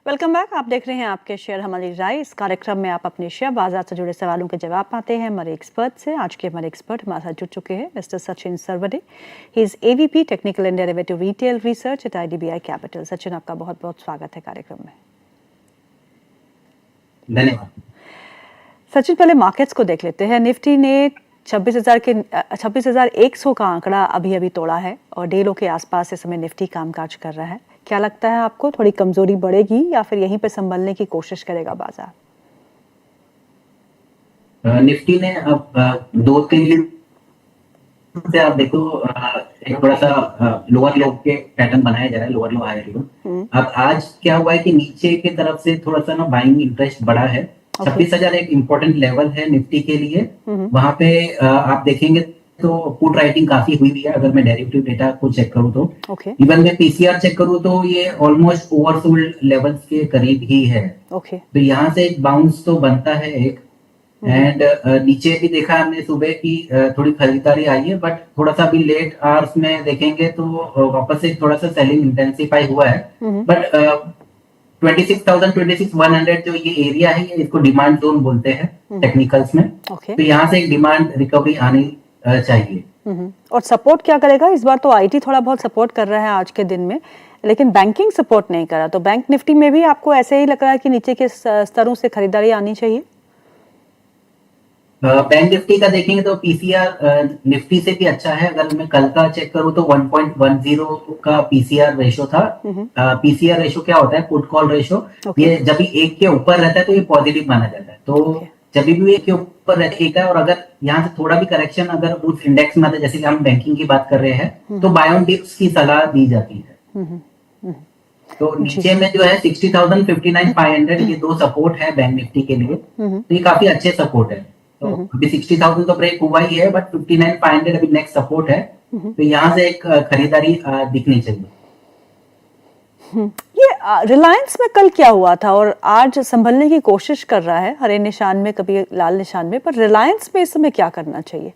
Welcome back. आप देख रहे हैं आपके शेयर हमारी राय। इस कार्यक्रम में आप अपने शेयर बाजार से जुड़े सवालों के जवाब पाते हैं हमारे एक्सपर्ट से। आज के हमारे एक्सपर्ट हमारे साथ जुड़ चुके हैं mister Sachin Sarwade. He is AVP technical and derivative retail research eight IDBI capital. Sachin, आपका बहुत बहुत स्वागत है कार्यक्रम में। धन्यवाद। सचिन, पहले मार्केट्स को देख लेते हैं। निफ्टी ने 26,100 का आंकड़ा अभी अभी तोड़ा है और डेलों के आसपास इस समय निफ्टी कामकाज कर रहा है। क्या लगता है आपको, थोड़ी कमजोरी बढ़ेगी या फिर यहीं पे संभलने की कोशिश करेगा बाजार? निफ्टी ने अब 2-3 दिन से आप देखो एक थोड़ा सा लोअर लो के पैटर्न बनाया जा रहा है, लोअर लो हायर लो। अब आज क्या हुआ है कि नीचे की तरफ से थोड़ा सा ना बाइंग इंटरेस्ट बढ़ा है। 26,000 एक इम्पोर्टेंट लेवल है निफ्टी के लिए। वहां पे आप देखेंगे तो पुट राइटिंग काफी हुई है। अगर मैं डेरिवेटिव डेटा को चेक करूं तो इवन मैं पीसीआर चेक करूं तो ये ऑलमोस्ट ओवरसोल्ड लेवल्स के करीब ही है। तो यहाँ से एक बाउंस तो बनता है एक। एंड नीचे भी देखा हमने सुबह की थोड़ी खरीदारी आई है, बट थोड़ा सा अभी लेट आवर्स में देखेंगे तो वापस से थोड़ा सा सेलिंग इंटेंसिफाई हुआ है। बट 26,100 जो ये एरिया है, इसको डिमांड जोन बोलते हैं टेक्निकल्स में। तो यहाँ से एक डिमांड रिकवरी आनी चाहिए। और सपोर्ट क्या करेगा इस बार? तो आईटी थोड़ा बहुत सपोर्ट कर रहा है आज के दिन में, लेकिन बैंकिंग सपोर्ट नहीं कर रहा। तो बैंक निफ्टी में भी आपको ऐसे ही लग रहा है कि नीचे के स्तरों से खरीदारी आनी चाहिए? बैंक निफ्टी का देखेंगे तो पीसीआर निफ्टी से भी अच्छा है। अगर मैं कल का चेक करूं तो 1.10 का पीसीआर रेशो था। पीसीआर रेशो क्या होता है? Put call ratio. ये जब भी 1 के ऊपर रहता है तो ये पॉजिटिव माना जाता है। तो जब भी 1 के ऊपर रहता है और अगर यहाँ से थोड़ा भी करेक्शन अगर उस इंडेक्स में आता है, जैसे कि हम बैंकिंग की बात कर रहे हैं, तो बाय ऑन डिप्स की सलाह दी जाती है। तो नीचे में जो है 60,000, 59,500 ये दो सपोर्ट है बैंक निफ्टी के लिए। तो ये काफी अच्छे सपोर्ट है। तो अभी 60,000 तो ब्रेक हुआ ही है, बट 59,500 अभी नेक्स्ट सपोर्ट है। तो यहाँ से एक खरीदारी दिखनी चाहिए। ये रिलायंस में कल क्या हुआ था और आज संभलने की कोशिश कर रहा है, हरे निशान में कभी लाल निशान में, पर रिलायंस में इस समय क्या करना चाहिए?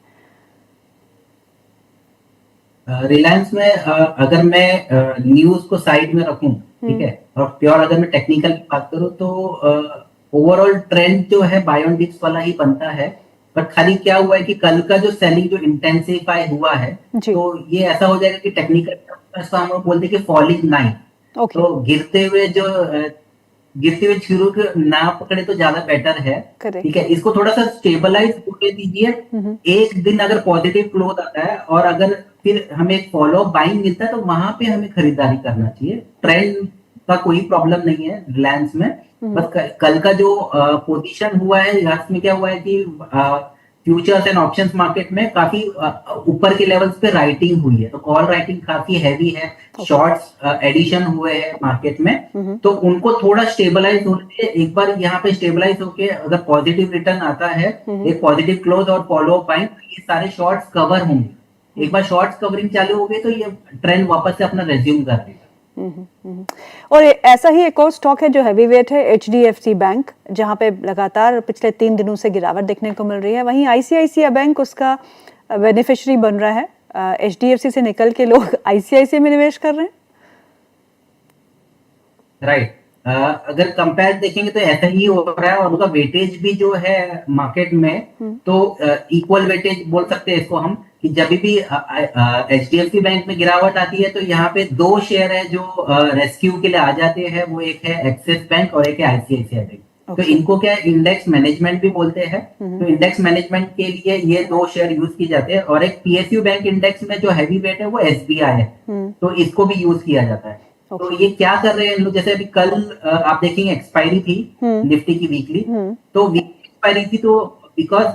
रिलायंस में अगर मैं न्यूज को साइड में रखूं, ठीक है, और प्योर अगर मैं टेक्निकल की बात करूं तो ओवरऑल ट्रेंड जो है बाय ऑन डिप्स वाला ही बनता है। बट खाली क्या हुआ है कि कल का जो सेलिंग जो इंटेंसिफाई हुआ है, तो ये ऐसा हो जाएगा कि टेक्निकल हम लोग बोलते हैं कि फॉलिंग नाइफ। तो गिरते हुए शुरू ना पकड़े तो ज्यादा बेटर है। ठीक है, इसको थोड़ा सा स्टेबलाइज होने दीजिए। एक दिन अगर पॉजिटिव क्लोज आता है और अगर फिर हमें फॉलो बाइंग मिलता है तो वहां पे हमें खरीदारी करना चाहिए। ट्रेंड का कोई प्रॉब्लम नहीं है रिलायंस में। बस कल का जो पोजीशन हुआ है, इसमें क्या हुआ है कि फ्यूचर्स एंड ऑप्शंस मार्केट में काफी ऊपर के लेवल्स पे राइटिंग हुई है। तो कॉल राइटिंग काफी हैवी है, शॉर्ट्स एडिशन हुए हैं मार्केट में। तो उनको थोड़ा स्टेबलाइज होने के, एक बार यहाँ पे स्टेबलाइज होके अगर पॉजिटिव रिटर्न आता है, एक पॉजिटिव क्लोज और फॉलो अप बाइंग, ये सारे शॉर्ट्स कवर होंगे। एक बार शॉर्ट्स कवरिंग चालू हो गई तो ये ट्रेंड वापस से अपना रेज्यूम कर देगा। और ऐसा ही एक और स्टॉक है जो हैवी वेट है, एचडीएफसी बैंक, जहां पे लगातार पिछले 3 दिनों से गिरावट देखने को मिल रही है। वहीं आईसीआईसीआई बैंक उसका बेनिफिशियरी बन रहा है। एचडीएफसी से निकल के लोग आईसीआईसीआई में निवेश कर रहे हैं। राइट। अगर कंपेयर देखेंगे तो ऐसा ही हो रहा है और उनका वेटेज भी जो है मार्केट में, तो इक्वल वेटेज बोल सकते हैं इसको हम, कि जब भी एचडीएफसी बैंक में गिरावट आती है तो यहाँ पे 2 शेयर है जो रेस्क्यू के लिए आ जाते हैं। वो एक है एक्सिस बैंक और एक है आईसीआईसीआई बैंक। तो इनको क्या इंडेक्स मैनेजमेंट भी बोलते हैं। तो इंडेक्स मैनेजमेंट के लिए ये 2 शेयर यूज किए जाते हैं। और एक पीएसयू बैंक इंडेक्स में जो हैवी वेट है वो एसबीआई है, तो इसको भी यूज किया जाता है। तो ये क्या कर रहे हैं लोग, जैसे अभी कल आप देखेंगे एक्सपायरी थी निफ्टी की वीकली। तो वीकली एक्सपायरी थी तो बिकॉज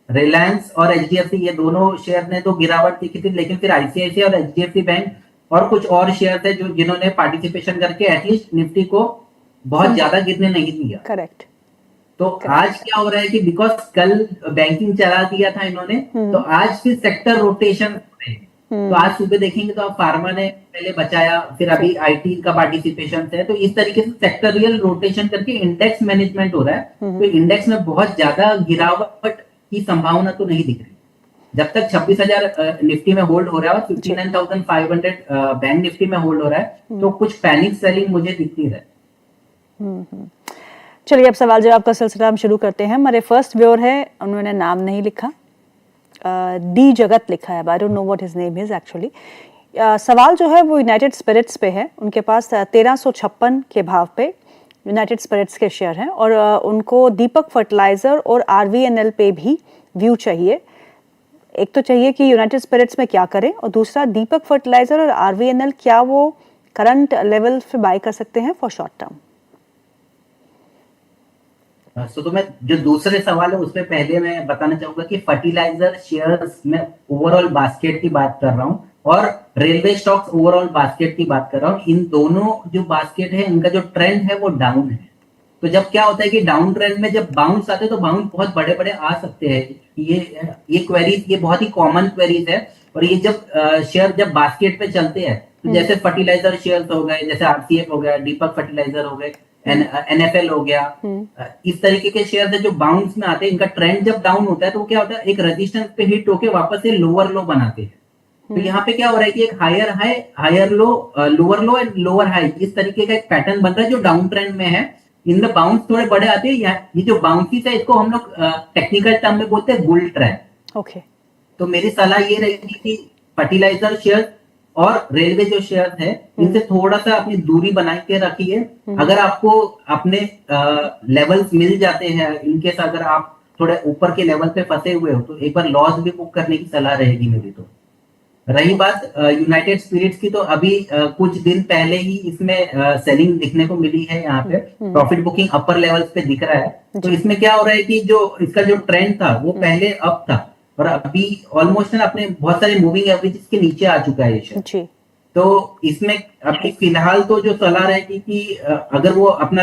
रिलायंस और एचडीएफसी ये दोनों शेयर ने तो गिरावट दिखी थी, लेकिन फिर आईसीआईसीआई और एचडीएफसी बैंक और कुछ और शेयर थे जो जिन्होंने पार्टिसिपेशन करके एटलीस्ट निफ्टी को बहुत ज्यादा गिरने नहीं दिया। करेक्ट। तो आज क्या हो रहा है कि बिकॉज कल बैंकिंग चला दिया था इन्होंने, तो आज फिर सेक्टर रोटेशन हो रहे हैं। तो आज सुबह देखेंगे तो अब फार्मा ने पहले बचाया, फिर अभी आईटी का पार्टिसिपेशन है। तो इस तरीके से सेक्टरियल रोटेशन करके इंडेक्स मैनेजमेंट हो रहा है। तो इंडेक्स में बहुत ज्यादा गिरावट की संभावना तो नहीं दिख रही। जब तक 26,000 निफ्टी में होल्ड हो रहा है और 59,500 बैंक निफ्टी में होल्ड हो रहा है, तो कुछ पैनिक सेलिंग मुझे दिखती है। चलिए अब सवाल जवाब का सिलसिला हम शुरू करते हैं। हमारे फर्स्ट व्यूअर है, उन्होंने नाम नहीं लिखा, डी जगत लिखा है। I don't know what his name is actually. सवाल जो है वो यूनाइटेड स्पिरिट्स पे है। उनके पास 1356 के भाव पे यूनाइटेड स्पिरिट्स के शेयर हैं और उनको दीपक फर्टिलाइजर और आरवीएनएल पे भी व्यू चाहिए। एक तो चाहिए कि यूनाइटेड स्पिरिट्स में क्या करें, और दूसरा दीपक फर्टिलाइजर और आरवीएनएल क्या वो करंट लेवल पे बाय कर सकते हैं फॉर शॉर्ट टर्म। तो मैं जो दूसरे सवाल है उसमें पहले मैं बताना चाहूंगा कि फर्टिलाइजर शेयर्स में ओवरऑल बास्केट की बात कर रहा हूं और रेलवे स्टॉक्स ओवरऑल बास्केट की बात कर रहा हूं। इन दोनों जो बास्केट है इनका जो ट्रेंड है वो डाउन है। तो जब क्या होता है कि डाउन ट्रेंड में जब बाउंस आते हैं तो बाउंस बहुत बड़े बड़े आ सकते हैं। ये क्वेरीज ये बहुत ही कॉमन क्वेरीज है। और ये जब शेयर जब बास्केट पे चलते हैं तो जैसे फर्टिलाइजर शेयर्स हो गए, जैसे आरसीएफ हो गया, दीपक फर्टिलाइजर हो गए, एनएफएल हो गया, इस तरीके के शेयर है जो बाउंस में आते हैं। इनका ट्रेंड जब डाउन होता है तो क्या होता है, एक रेजिस्टेंस पे हिट होके वापस से लोअर लो बनाते हैं। तो यहाँ पे क्या हो रहा है कि एक higher high, higher low, lower low and lower high, इस तरीके का एक पैटर्न बन रहा है जो डाउन ट्रेंड में है। इनमें बाउंस थोड़े बड़े आते हैं। ये जो बाउंसिस है इसको हम लोग टेक्निकल टर्म में बोलते हैं बुल ट्रैप। ओके। तो मेरी सलाह ये रहेगी कि फर्टिलाइजर शेयर और रेलवे जो शेयर है इनसे थोड़ा सा अपनी दूरी बना के रखिए। अगर आपको अपने लेवल्स मिल जाते हैं, इनकेस अगर आप थोड़े ऊपर के लेवल पे फंसे हुए हो तो एक बार लॉस भी बुक करने की सलाह रहेगी मेरी। तो रही बात यूनाइटेड स्पिरिट्स की, तो अभी कुछ दिन पहले ही इसमें सेलिंग दिखने को मिली है। यहाँ पे प्रॉफिट बुकिंग अपर लेवल्स पे दिख रहा है। तो इसमें क्या हो रहा है कि जो इसका जो ट्रेंड था वो पहले अप था और अभी ऑलमोस्ट ना अपने बहुत सारे मूविंग एवरेजेस के नीचे आ चुका है ये शेयर। तो इसमें अभी फिलहाल तो जो सलाह रहेगी कि अगर वो अपना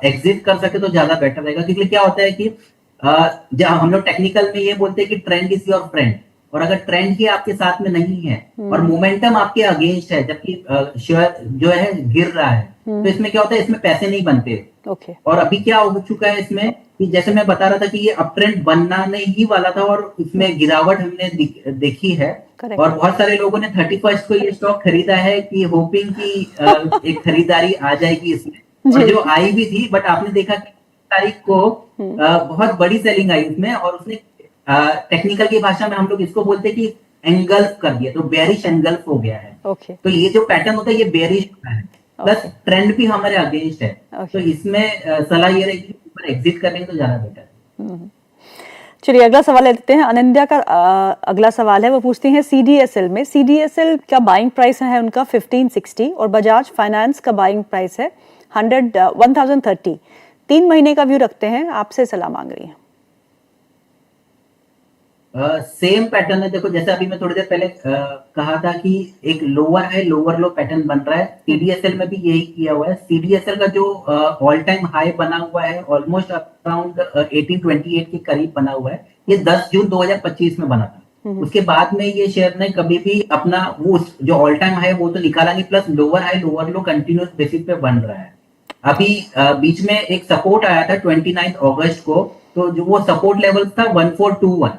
एग्जिट कर सके तो ज्यादा बेटर रहेगा। क्योंकि क्या होता है कि जहाँ हम लोग टेक्निकल में ये बोलते हैं कि ट्रेंड इज योर फ्रेंड, और अगर ट्रेंड ही आपके साथ में नहीं है और मोमेंटम आपके अगेंस्ट है जबकि शेयर जो है गिर रहा है, तो इसमें क्या होता है, इसमें पैसे नहीं बनते। और अभी क्या हो चुका है इसमें कि जैसे मैं बता रहा था कि ये अप ट्रेंड बनना नहीं ही वाला था और इसमें गिरावट हमने देखी है। और बहुत सारे लोगों ने 31 को ये स्टॉक खरीदा है कि होपिंग की एक खरीदारी आ जाएगी इसमें, और जो आई भी थी। बट आपने देखा कि तारीख को बहुत बड़ी सेलिंग आई इसमें, और उसने टेक्निकल की भाषा में हम लोग इसको बोलते हैं कि एंगल्फ कर दिया, तो बेरिश एंगल्फ हो गया है। तो ये जो पैटर्न होता है ये बेरिश होता है, प्लस ट्रेंड भी हमारे अगेंस्ट है। तो इसमें सलाह ये रहेगी कि एग्जिट करेंगे तो ज्यादा बेटर है। चलिए अगला सवाल लेते हैं। अनंत्या का अगला सवाल है, वो पूछती हैं सीडीएसएल में, सीडीएसएल का बाइंग प्राइस है उनका 1560 और बजाज फाइनेंस का बाइंग प्राइस है 1030। 3 महीने का व्यू रखते हैं, आपसे सलाह मांग रही है। सेम पैटर्न है। देखो जैसे अभी मैं थोड़ी देर पहले कहा था कि एक लोअर है लोअर लो पैटर्न बन रहा है, सीडीएसएल में भी यही किया हुआ है। सीडीएसएल का जो ऑल टाइम हाई बना हुआ है ऑलमोस्ट अराउंड 1828 के करीब बना हुआ है। ये 10 जून 2025 में बना था। उसके बाद में ये शेयर ने कभी भी अपना वो जो ऑल टाइम हाई वो तो निकाला नहीं, प्लस लोअर हाई लोअर लो कंटिन्यूस बेसिस पे बन रहा है। अभी बीच में एक सपोर्ट आया था 29 अगस्त को, तो जो वो सपोर्ट लेवल था 1421।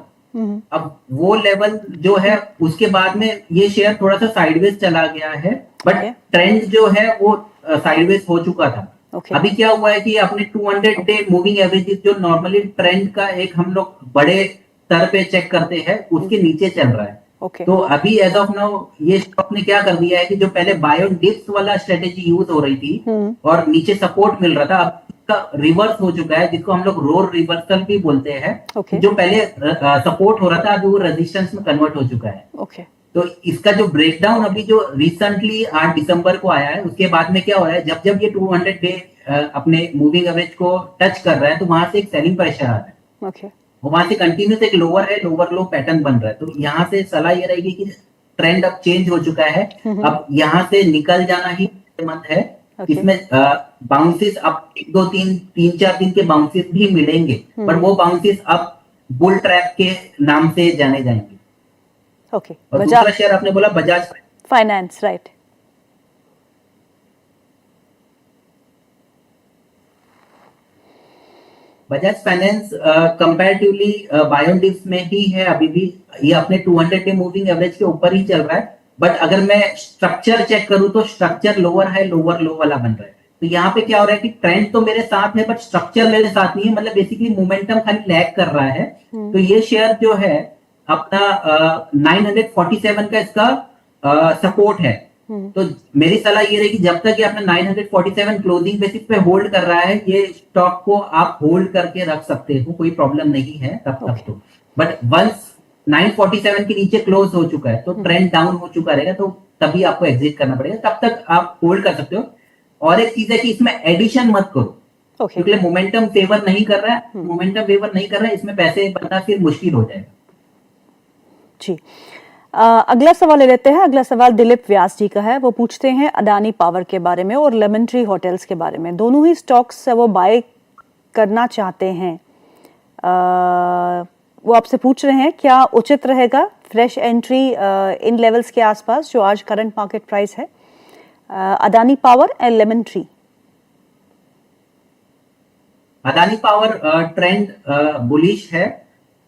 अब वो लेवल जो है उसके बाद में ये शेयर थोड़ा सा साइडवेज चला गया है, बट ट्रेंड जो है वो साइडवेज हो चुका था। अभी क्या हुआ है कि अपने 200 डे मूविंग एवरेजेस जो नॉर्मली ट्रेंड का एक हम लोग बड़े स्तर पे चेक करते हैं उसके नीचे चल रहा है। तो अभी एज ऑफ नाउ ये स्टॉक ने क्या कर दिया है कि जो पहले बाय ऑन डिप्स वाला स्ट्रेटेजी यूज हो रही थी और नीचे सपोर्ट मिल रहा था, अब रिवर्स हो चुका है, जिसको हम लोग रोर रिवर्सल भी बोलते हैं। जो पहले सपोर्ट हो रहा था अभी वो रेजिस्टेंस में कन्वर्ट हो चुका है। तो इसका जो ब्रेकडाउन अभी जो रिसेंटली 8 दिसंबर को आया है, उसके बाद में क्या हो रहा है, जब जब ये 200 डे अपने मूविंग एवरेज को टच कर रहा है तो वहां से एक सेलिंग प्रेशर आ रहा है। वहां से कंटिन्यूस एक लोअर है लोअर लो पैटर्न बन रहा है। तो यहाँ से सलाह ये रहेगी कि ट्रेंड अब चेंज हो चुका है, अब यहाँ से निकल जाना ही मंद है। इसमें बाउंसेस अब 1 2 3 4 दिन के बाउंसेस भी मिलेंगे, बट वो बाउंसेस अब बुल ट्रैप के नाम से जाने जाएंगे। और दूसरा शेयर आपने बोला Bajaj finance, right? Bajaj finance comparatively buy on dips में ही है अभी भी, ये अपने 200 डे मूविंग एवरेज के ऊपर ही चल रहा है। बट अगर मैं स्ट्रक्चर चेक करूं तो स्ट्रक्चर लोअर है लोअर लो वाला बन रहा है। तो यहाँ पे क्या हो रहा है कि ट्रेंड तो मेरे साथ है बट स्ट्रक्चर मेरे साथ नहीं है, मतलब बेसिकली मोमेंटम खाली लैग कर रहा है। तो ये शेयर जो है अपना 947 का इसका सपोर्ट है। तो मेरी सलाह ये रहेगी जब तक ये अपना 947 क्लोजिंग बेसिस पे होल्ड कर रहा है, ये स्टॉक को आप होल्ड करके रख सकते हो, कोई प्रॉब्लम नहीं है तब तक तो। बट वंस 947 के नीचे क्लोज हो चुका है तो ट्रेंड डाउन हो चुका रहेगा, तो तभी आपको एग्जिट करना पड़ेगा, तब तक आप होल्ड कर सकते हो। और एक चीज है कि इसमें एडिशन मत करो, क्योंकि मोमेंटम फेवर नहीं कर रहा है, मोमेंटम फेवर नहीं कर रहा है, इसमें पैसे बनना फिर मुश्किल हो जाएगा। जी, अगला सवाल ले लेते हैं। अगला सवाल दिलीप व्यास जी का है। वो पूछते हैं अडानी पावर के बारे में और लेमन ट्री होटल्स के बारे में। दोनों ही स्टॉक्स वो बाय करना चाहते हैं। वो आपसे पूछ रहे हैं क्या उचित रहेगा फ्रेश एंट्री इन लेवल्स के आसपास जो आज करंट मार्केट प्राइस है, Adani power and lemon tree. Adani power trend bullish है।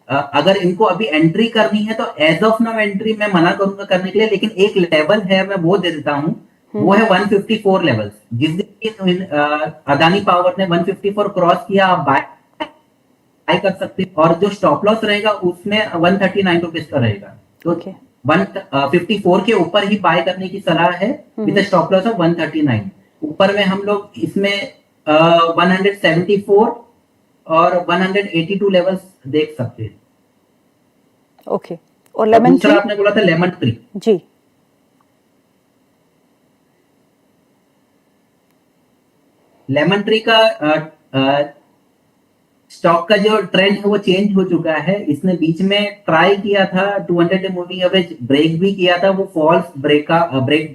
अगर इनको अभी एंट्री करनी है तो एज ऑफ नाउ एंट्री मैं मना करूंगा करने के लिए, लेकिन एक लेवल है मैं वो दे देता हूं, वो है 154 लेवल्स। जिस दिन अडानी पावर ने 154 क्रॉस किया आप बाय कर सकते हैं, और जो स्टॉप लॉस रहेगा उसमें 139 रुपीज का रहेगा। तो 154 के ऊपर ही बाय करने की सलाह है विद स्टॉप लॉस ऑफ 139। ऊपर में हम लोग इसमें 174 और 182 लेवल्स देख सकते हैं। ओके, और लेमन ट्री आपने बोला था लेमन ट्री जी, लेमन ट्री का स्टॉक का जो ट्रेंड है वो चेंज हो चुका है। इसने बीच में ट्राई किया था 200 डे मूविंग एवरेज ब्रेक भी किया था, वो फॉल्स ब्रेक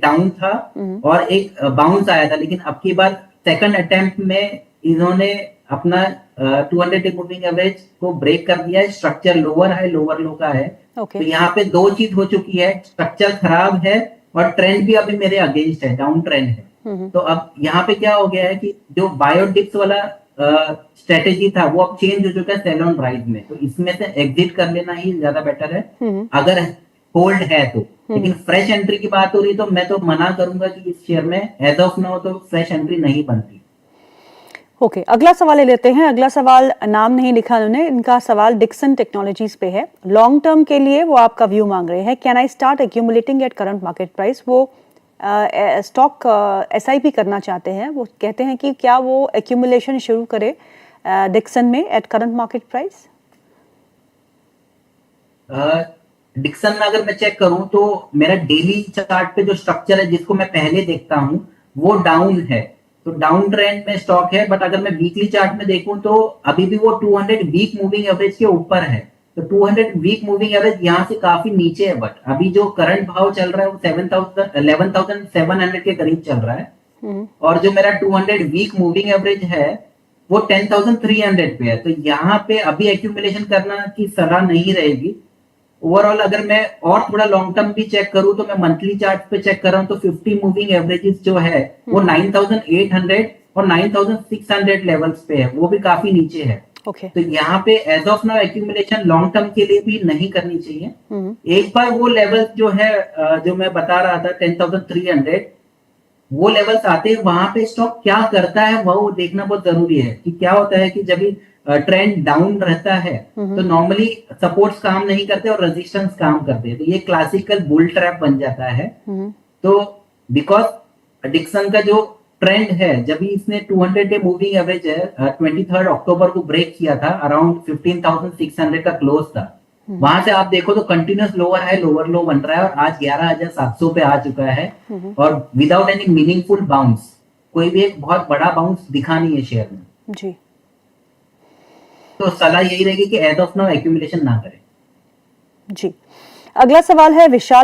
डाउन था और एक बाउंस आया था, लेकिन अब की बार सेकंड अटेम्प्ट में इन्होंने अपना 200 डे मूविंग एवरेज को ब्रेक कर दिया है। स्ट्रक्चर लोअर हाई लोअर लो का है। तो यहाँ पे दो चीज हो चुकी है, स्ट्रक्चर खराब है और ट्रेंड भी अभी मेरे अगेंस्ट है, डाउन ट्रेंड है। तो अब यहाँ पे क्या हो गया है कि जो बायोडिप्स वाला स्ट्रेटेजी था वो अब चेंज हो चुका है सेल ऑन राइज में, तो इसमें से एग्जिट कर लेना ही ज्यादा बेटर है अगर होल्ड है तो। लेकिन फ्रेश एंट्री की बात हो रही तो मैं तो मना करूंगा कि इस शेयर में एज ऑफ नाउ तो फ्रेश एंट्री नहीं बनती। ओके, अगला सवाल ले लेते हैं। अगला सवाल नाम नहीं लिखा उन्होंने, इनका सवाल डिक्सन टेक्नोलॉजीज पे है। लॉन्ग टर्म के लिए वो आपका व्यू मांग रहे हैं। Can I start accumulating eight current market price. वो स्टॉक SIP करना चाहते हैं। वो कहते हैं कि क्या वो एक्यूमुलेशन शुरू करे डिक्सन में at current market price. Dixon में अगर मैं चेक करूं तो मेरा डेली चार्ट पे जो स्ट्रक्चर है जिसको मैं पहले देखता हूं वो डाउन है, तो डाउन ट्रेंड में स्टॉक है। बट अगर मैं वीकली चार्ट में देखूं तो अभी भी वो 200 वीक मूविंग एवरेज के ऊपर है। तो 200 वीक मूविंग एवरेज यहाँ से काफी नीचे है, बट अभी जो करंट भाव चल रहा है वो 11,700 के करीब चल रहा है। और जो मेरा 200 वीक मूविंग एवरेज है वो 10,300 पे है। तो यहाँ पे अभी एक्यूमुलेशन करना की सलाह नहीं रहेगी। ओवरऑल अगर मैं और थोड़ा लॉन्ग टर्म भी चेक करूं तो मैं मंथली चार्ट पे चेक कर रहा हूं तो 50 मूविंग एवरेजेस जो है वो 9,800 और 9,600 लेवल्स पे है, वो भी काफी नीचे है। तो यहाँ पे as of now accumulation long term के लिए भी नहीं करनी चाहिए। एक बार वो लेवल जो है जो मैं बता रहा था 10,300 वो लेवल्स आते हैं, वहां पे स्टॉक क्या करता है वो देखना बहुत जरूरी है। कि क्या होता है कि जब ट्रेंड डाउन रहता है तो नॉर्मली सपोर्ट्स काम नहीं करते और रेजिस्टेंस काम करते हैं, तो ये क्लासिकल बुल ट्रैप बन जाता है। तो बिकॉज डिक्सन का जो ट्रेंड है, जब इसने 200 डे मूविंग एवरेज है 23 अक्टूबर को ब्रेक किया था, अराउंड 15,600 का क्लोज था। वहां से आप देखो तो कंटिन्यूस लोअर है लोअर लो बन रहा है और आज 11,700 पे आ चुका है और विदाउट एनी मीनिंगफुल बाउंस, कोई भी एक बहुत बड़ा बाउंस दिखा नहीं है शेयर में जी। तो सलाह यही रहेगी कि एज ऑफ नाउ एक्यूमुलेशन ना करें जी। अगला सवाल है विशाल